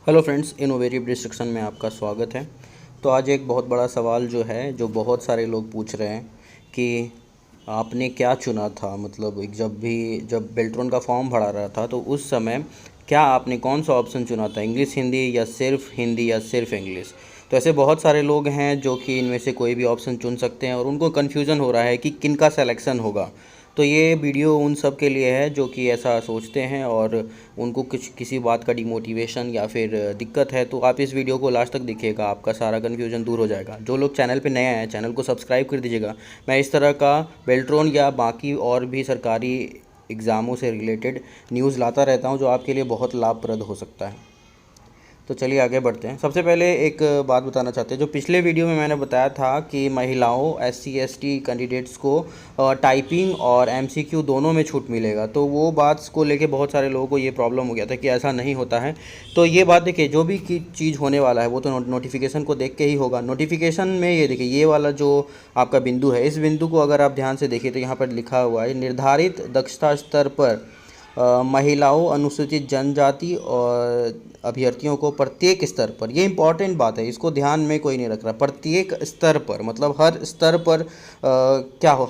Hello friends, innovative destruction में आपका स्वागत है। तो आज एक बहुत बड़ा सवाल जो है, जो बहुत सारे लोग पूछ रहे हैं कि आपने क्या चुना था। मतलब जब बेल्ट्रॉन का फॉर्म भरा रहा था तो उस समय क्या आपने कौन सा ऑप्शन चुना था, इंग्लिश हिंदी या सिर्फ इंग्लिश। तो ऐसे बहुत सारे लोग हैं जो कि इनमें से कोई भी ऑप्शन चुन सकते हैं और उनको कन्फ्यूज़न हो रहा है कि किन का सिलेक्शन होगा। तो ये वीडियो उन सब के लिए है जो कि ऐसा सोचते हैं और उनको किसी बात का डिमोटिवेशन या फिर दिक्कत है। तो आप इस वीडियो को लास्ट तक देखिएगा, आपका सारा कन्फ्यूजन दूर हो जाएगा। जो लोग चैनल पे नए हैं, चैनल को सब्सक्राइब कर दीजिएगा। मैं इस तरह का बेल्ट्रॉन या बाकी और भी सरकारी एग्ज़ामों से रिलेटेड न्यूज़ लाता रहता हूँ जो आपके लिए बहुत लाभप्रद हो सकता है। तो चलिए आगे बढ़ते हैं। सबसे पहले एक बात बताना चाहते हैं, जो पिछले वीडियो में मैंने बताया था कि महिलाओं SC ST कैंडिडेट्स को टाइपिंग और MCQ दोनों में छूट मिलेगा। तो वो बात को लेके बहुत सारे लोगों को ये प्रॉब्लम हो गया था कि ऐसा नहीं होता है। तो ये बात देखिए, जो भी चीज़ होने वाला है वो तो नोटिफिकेशन को देख के ही होगा। नोटिफिकेशन में ये देखिए, ये वाला जो आपका बिंदु है, इस बिंदु को अगर आप ध्यान से देखिए तो यहाँ पर लिखा हुआ है निर्धारित दक्षता स्तर पर महिलाओं, अनुसूचित जनजाति और अभ्यर्थियों को प्रत्येक स्तर पर, ये इंपॉर्टेंट बात है, इसको ध्यान में कोई नहीं रख रहा। प्रत्येक स्तर पर मतलब हर स्तर पर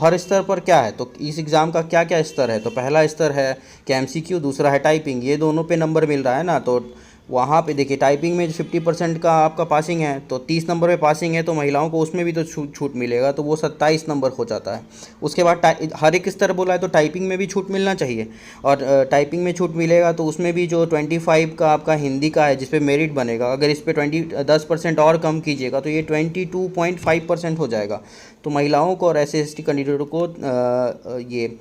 हर स्तर पर क्या है, तो इस एग्ज़ाम का क्या क्या स्तर है। तो पहला स्तर है कि MCQ, दूसरा है टाइपिंग। ये दोनों पे नंबर मिल रहा है ना। तो वहाँ पे देखिए, टाइपिंग में 50% का आपका पासिंग है, तो 30 नंबर पे पासिंग है, तो महिलाओं को उसमें भी तो छूट मिलेगा, तो वो 27 नंबर हो जाता है। उसके बाद हर एक स्तर बोला है तो टाइपिंग में भी छूट मिलना चाहिए, और टाइपिंग में छूट मिलेगा तो उसमें भी जो 25 का आपका हिंदी का है जिस पे मेरिट बनेगा, अगर इस पर 10% और कम कीजिएगा तो ये 22.5% हो जाएगा। तो महिलाओं को और SC ST कैंडिडेटों को ये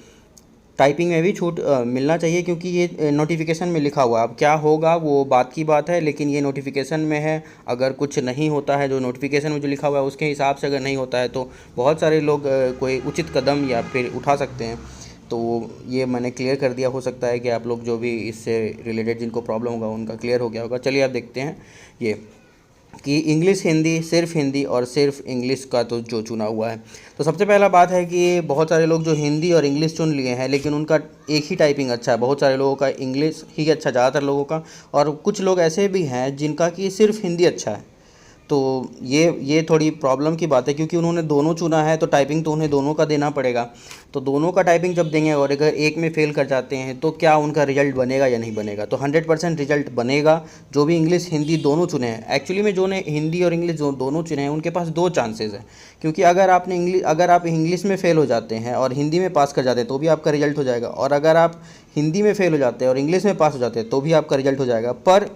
टाइपिंग में भी छूट मिलना चाहिए, क्योंकि ये नोटिफिकेशन में लिखा हुआ है। अब क्या होगा वो बात की बात है, लेकिन ये नोटिफिकेशन में है। अगर कुछ नहीं होता है, जो नोटिफिकेशन में जो लिखा हुआ है उसके हिसाब से अगर नहीं होता है तो बहुत सारे लोग कोई उचित कदम या फिर उठा सकते हैं। तो ये मैंने क्लियर कर दिया। हो सकता है कि आप लोग जो भी इससे रिलेटेड जिनको प्रॉब्लम होगा उनका क्लियर हो गया होगा। चलिए आप देखते हैं ये कि इंग्लिश हिंदी और सिर्फ इंग्लिश का तो जो चुना हुआ है। तो सबसे पहला बात है कि बहुत सारे लोग जो हिंदी और इंग्लिश चुन लिए हैं, लेकिन उनका एक ही टाइपिंग अच्छा है। बहुत सारे लोगों का इंग्लिश ही अच्छा, ज़्यादातर लोगों का, और कुछ लोग ऐसे भी हैं जिनका कि सिर्फ हिंदी अच्छा है। तो ये थोड़ी प्रॉब्लम की बात है, क्योंकि उन्होंने दोनों चुना है तो टाइपिंग तो उन्हें दोनों का देना पड़ेगा। तो दोनों का टाइपिंग जब देंगे और अगर एक में फेल कर जाते हैं तो क्या उनका रिजल्ट बनेगा या नहीं बनेगा। तो 100% रिजल्ट बनेगा। जो भी इंग्लिश हिंदी दोनों चुने हैं, एक्चुअली में जो ने हिंदी और इंग्लिश दोनों चुने हैं उनके पास दो चांसेस हैं। क्योंकि अगर आप इंग्लिश में फ़ेल हो जाते हैं और हिंदी में पास कर जाते हैं तो भी आपका रिजल्ट हो जाएगा, और अगर आप हिंदी में फ़ेल हो जाते हैं और इंग्लिश में पास हो जाते हैं तो भी आपका रिजल्ट हो जाएगा। पर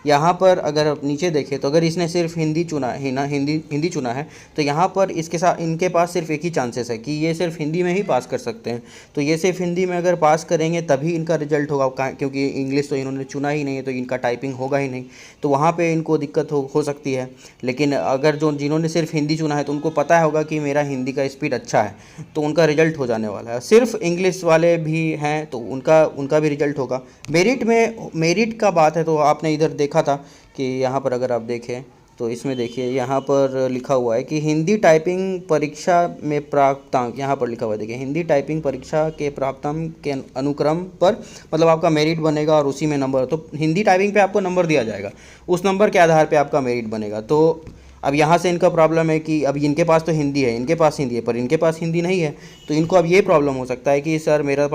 यहाँ पर अगर आप नीचे देखें तो अगर इसने सिर्फ हिंदी चुना है ना, हिंदी चुना है, तो यहाँ पर इसके साथ इनके पास सिर्फ एक ही चांसेस है कि ये सिर्फ हिंदी में ही पास कर सकते हैं। तो ये सिर्फ हिंदी में अगर पास करेंगे तभी इनका रिजल्ट होगा, क्योंकि इंग्लिश तो इन्होंने चुना ही नहीं है तो इनका टाइपिंग होगा ही नहीं। तो वहाँ पर इनको दिक्कत हो सकती है। लेकिन अगर जिन्होंने सिर्फ हिंदी चुना है तो उनको पता होगा कि मेरा हिंदी का स्पीड अच्छा है, तो उनका रिजल्ट हो जाने वाला है। सिर्फ इंग्लिश वाले भी हैं तो उनका भी रिजल्ट होगा। मेरिट का बात है तो आपने इधर देखा था कि यहाँ पर अगर आप देखें तो इसमें देखिए, यहाँ पर लिखा हुआ है कि हिंदी टाइपिंग परीक्षा में प्राप्तांक, यहाँ पर लिखा हुआ है देखिए, हिंदी टाइपिंग परीक्षा के प्राप्तांक के अनुक्रम पर मतलब आपका मेरिट बनेगा और उसी में नंबर। तो हिंदी टाइपिंग पे आपको नंबर दिया जाएगा, उस नंबर के आधार पे आपका मेरिट बनेगा। तो अब यहाँ से इनका प्रॉब्लम है कि अब इनके पास तो हिंदी है, इनके पास हिंदी है, पर इनके पास हिंदी नहीं है। तो इनको अब ये प्रॉब्लम हो सकता है कि सर मेरा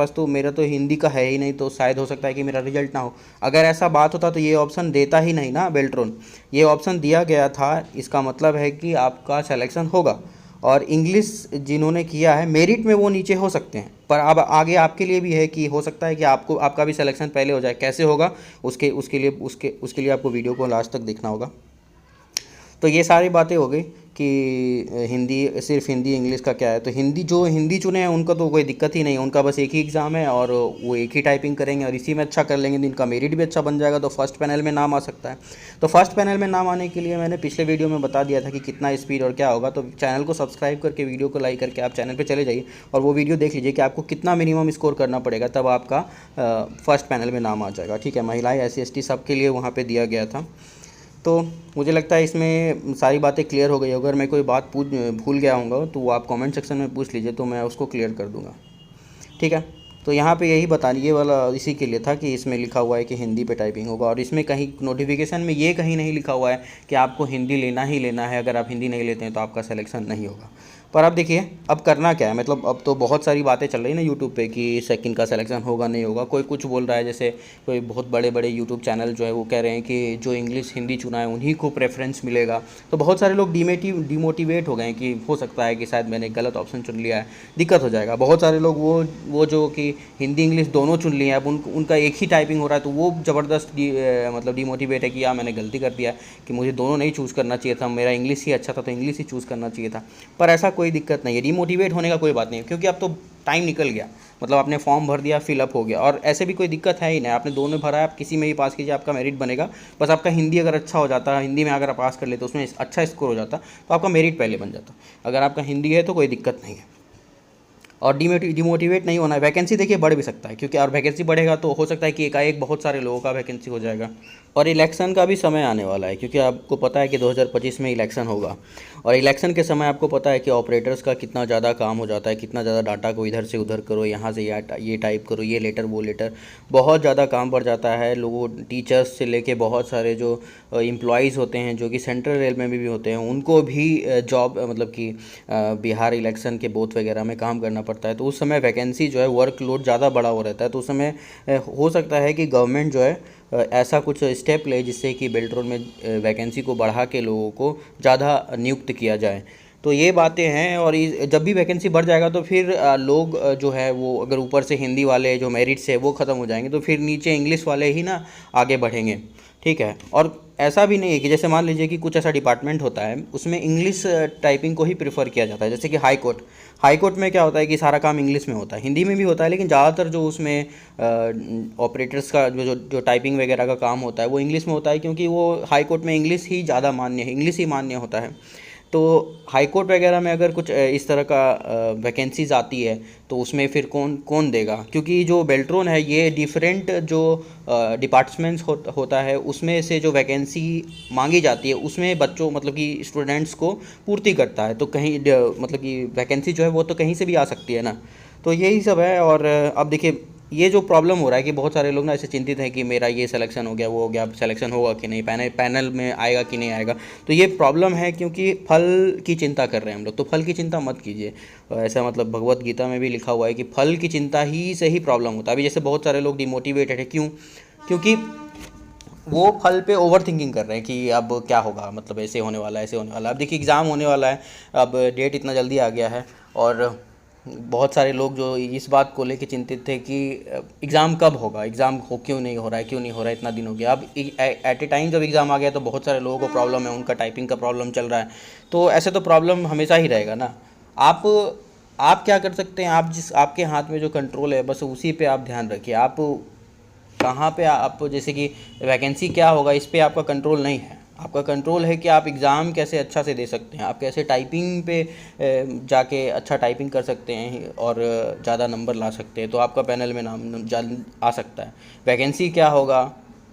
तो हिंदी का है ही नहीं, तो शायद हो सकता है कि मेरा रिजल्ट ना हो। अगर ऐसा बात होता तो ये ऑप्शन देता ही नहीं ना बेल्ट्रॉन। ये ऑप्शन दिया गया था, इसका मतलब है कि आपका सिलेक्शन होगा। और इंग्लिश जिन्होंने किया है मेरिट में वो नीचे हो सकते हैं, पर अब आगे आपके लिए भी है कि हो सकता है कि आपका भी सिलेक्शन पहले हो जाए। कैसे होगा उसके लिए आपको वीडियो को लास्ट तक देखना होगा। तो ये सारी बातें हो गई कि सिर्फ हिंदी इंग्लिश का क्या है। तो जो हिंदी चुने हैं उनका तो कोई दिक्कत ही नहीं है, उनका बस एक ही एग्ज़ाम है और वो एक ही टाइपिंग करेंगे और इसी में अच्छा कर लेंगे तो इनका मेरिट भी अच्छा बन जाएगा, तो फर्स्ट पैनल में नाम आ सकता है। तो फर्स्ट पैनल में नाम आने के लिए मैंने पिछले वीडियो में बता दिया था कि कितना स्पीड और क्या होगा। तो चैनल को सब्सक्राइब करके वीडियो को लाइक करके आप चैनल पर चले जाइए और वो वीडियो देख लीजिए कि आपको कितना मिनिमम स्कोर करना पड़ेगा, तब आपका फर्स्ट पैनल में नाम आ जाएगा। ठीक है, महिलाएँ SC ST सबके लिए वहाँ पर दिया गया था। तो मुझे लगता है इसमें सारी बातें क्लियर हो गई। अगर मैं कोई बात भूल गया हूँगा तो आप कमेंट सेक्शन में पूछ लीजिए, तो मैं उसको क्लियर कर दूँगा। ठीक है। तो यहाँ पे यही बताने ये वाला इसी के लिए था कि इसमें लिखा हुआ है कि हिंदी पे टाइपिंग होगा, और इसमें कहीं नोटिफिकेशन में ये कहीं नहीं लिखा हुआ है कि आपको हिंदी लेना ही लेना है, अगर आप हिंदी नहीं लेते हैं तो आपका सिलेक्शन नहीं होगा। पर अब देखिए अब करना क्या है, मतलब अब तो बहुत सारी बातें चल रही है ना यूट्यूब पे कि सेकंड का सिलेक्शन होगा नहीं होगा, कोई कुछ बोल रहा है, जैसे कोई बहुत बड़े बड़े यूट्यूब चैनल जो है वो कह रहे हैं कि जो इंग्लिश हिंदी चुना है उन्हीं को प्रेफरेंस मिलेगा। तो बहुत सारे लोग डिमोटिवेट हो गए कि हो सकता है कि शायद मैंने गलत ऑप्शन चुन लिया है, दिक्कत हो जाएगा। बहुत सारे लोग वो जो कि हिंदी इंग्लिश दोनों चुन लिए हैं, अब उनका एक ही टाइपिंग हो रहा है, तो वो ज़बरदस्त मतलब डिमोटिवेट है कि यार मैंने गलती कर दिया कि मुझे दोनों नहीं चूज़ करना चाहिए था, मेरा इंग्लिश ही अच्छा था तो इंग्लिश ही चूज़ करना चाहिए था। पर ऐसा कोई दिक्कत नहीं है, डिमोटिवेट होने का कोई बात नहीं है, क्योंकि अब तो टाइम निकल गया, मतलब आपने फॉर्म भर दिया, फिलअप हो गया, और ऐसे भी कोई दिक्कत है ही नहीं, आपने दोनों भरा है, आप किसी में ही पास कीजिए, आपका मेरिट बनेगा। बस आपका हिंदी अगर अच्छा हो जाता, हिंदी में अगर आप पास कर लेते, उसमें अच्छा स्कोर हो जाता, तो आपका मेरिट पहले बन जाता। अगर आपका हिंदी है तो कोई दिक्कत नहीं है, और डिमोटिवेट नहीं होना है। वैकेंसी देखिए बढ़ भी सकता है, क्योंकि और वैकेंसी बढ़ेगा तो हो सकता है कि एकाएक बहुत सारे लोगों का वैकेंसी हो जाएगा। और इलेक्शन का भी समय आने वाला है, क्योंकि आपको पता है कि 2025 में इलेक्शन होगा, और इलेक्शन के समय आपको पता है कि ऑपरेटर्स का कितना ज़्यादा काम हो जाता है, कितना ज़्यादा डाटा को इधर से उधर करो, यहाँ से ये टाइप करो, ये लेटर वो लेटर, बहुत ज़्यादा काम बढ़ जाता है। लोगों टीचर्स से लेके बहुत सारे जो एम्प्लॉयज़ होते हैं जो कि सेंट्रल रेल में भी होते हैं, उनको भी जॉब मतलब कि बिहार इलेक्शन के बूथ वगैरह में काम करना पड़ता है। तो उस समय वैकेंसी जो है वर्कलोड ज़्यादा बड़ा हो रहता है, तो उस समय हो सकता है कि गवर्नमेंट जो है ऐसा कुछ स्टेप ले जिससे कि बेल्ट्रॉन में वैकेंसी को बढ़ा के लोगों को ज़्यादा नियुक्त किया जाए। तो ये बातें हैं, और जब भी वैकेंसी बढ़ जाएगा तो फिर लोग जो है वो अगर ऊपर से हिंदी वाले जो मेरिट से वो ख़त्म हो जाएंगे, तो फिर नीचे इंग्लिश वाले ही ना आगे बढ़ेंगे, ठीक है। और ऐसा भी नहीं है कि जैसे मान लीजिए कि कुछ ऐसा डिपार्टमेंट होता है उसमें इंग्लिश टाइपिंग को ही प्रेफर किया जाता है, जैसे कि हाई कोर्ट में क्या होता है कि सारा काम इंग्लिश में होता है, हिंदी में भी होता है, लेकिन ज़्यादातर जो उसमें ऑपरेटर्स का जो टाइपिंग वगैरह का काम होता है वो इंग्लिश में होता है, क्योंकि वो हाई कोर्ट में इंग्लिश ही ज़्यादा मान्य है, इंग्लिश ही मान्य होता है। तो हाई कोर्ट वगैरह में अगर कुछ इस तरह का वैकेंसीज आती है तो उसमें फिर कौन कौन देगा, क्योंकि जो बेल्ट्रॉन है ये डिफरेंट जो डिपार्टमेंट्स होता है उसमें से जो वैकेंसी मांगी जाती है उसमें बच्चों मतलब कि स्टूडेंट्स को पूर्ति करता है। तो कहीं मतलब कि वैकेंसी जो है वो तो कहीं से भी आ सकती है ना। तो यही सब है। और अब देखिए ये जो प्रॉब्लम हो रहा है कि बहुत सारे लोग ना ऐसे चिंतित हैं कि मेरा ये सिलेक्शन हो गया वो हो गया, सिलेक्शन होगा कि नहीं, पैनल में आएगा कि नहीं आएगा। तो ये प्रॉब्लम है क्योंकि फल की चिंता कर रहे हैं हम लोग। तो फल की चिंता मत कीजिए, ऐसा मतलब भगवत गीता में भी लिखा हुआ है कि फल की चिंता ही से ही प्रॉब्लम होता है। अभी जैसे बहुत सारे लोग डिमोटिवेटेड है, क्यों? क्योंकि वो फल पे ओवर थिंकिंग कर रहे हैं कि अब क्या होगा, मतलब ऐसे होने वाला है ऐसे होने वाला है। अब देखिए एग्ज़ाम होने वाला है, अब डेट इतना जल्दी आ गया है, और बहुत सारे लोग जो इस बात को लेके चिंतित थे कि एग्ज़ाम कब होगा, एग्ज़ाम हो क्यों नहीं हो रहा है, क्यों नहीं हो रहा है, इतना दिन हो गया। अब एट ए टाइम जब एग्ज़ाम आ गया तो बहुत सारे लोगों को प्रॉब्लम है, उनका टाइपिंग का प्रॉब्लम चल रहा है। तो ऐसे तो प्रॉब्लम हमेशा ही रहेगा ना। आप आप क्या कर सकते हैं, आप जिस आपके हाथ में जो कंट्रोल है बस उसी पे आप ध्यान रखिए। आप कहाँ पे आप जैसे कि वैकेंसी क्या होगा इस पे आपका कंट्रोल नहीं है, आपका कंट्रोल है कि आप एग्ज़ाम कैसे अच्छा से दे सकते हैं, आप कैसे टाइपिंग पे जाके अच्छा टाइपिंग कर सकते हैं और ज़्यादा नंबर ला सकते हैं, तो आपका पैनल में नाम आ सकता है। वैकेंसी क्या होगा,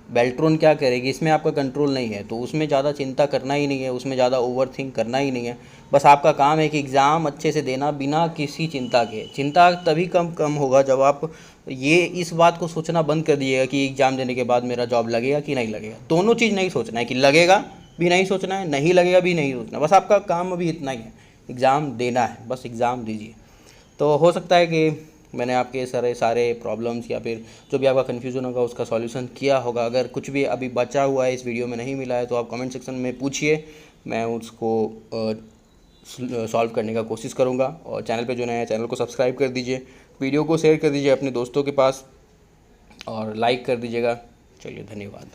बेल्ट्रॉन क्या करेगी, इसमें आपका कंट्रोल नहीं है, तो उसमें ज़्यादा चिंता करना ही नहीं है, उसमें ज़्यादा ओवर थिंक करना ही नहीं है। बस आपका काम है कि एग्ज़ाम अच्छे से देना बिना किसी चिंता के। चिंता तभी कम होगा जब आप ये इस बात को सोचना बंद कर दिएगा कि एग्ज़ाम देने के बाद मेरा जॉब लगेगा कि नहीं लगेगा। दोनों चीज़ नहीं सोचना है, कि लगेगा भी नहीं सोचना है, नहीं लगेगा भी नहीं सोचना। बस आपका काम अभी इतना ही है, एग्ज़ाम देना है, बस एग्ज़ाम दीजिए। तो हो सकता है कि मैंने आपके सारे प्रॉब्लम्स या फिर जो भी आपका कन्फ्यूज़न होगा उसका सॉल्यूशन किया होगा। अगर कुछ भी अभी बचा हुआ है इस वीडियो में नहीं मिला है तो आप कमेंट सेक्शन में पूछिए, मैं उसको सॉल्व करने का कोशिश करूँगा। और चैनल पे जो नया है चैनल को सब्सक्राइब कर दीजिए, वीडियो को शेयर कर दीजिए अपने दोस्तों के पास और लाइक कर दीजिएगा। चलिए धन्यवाद।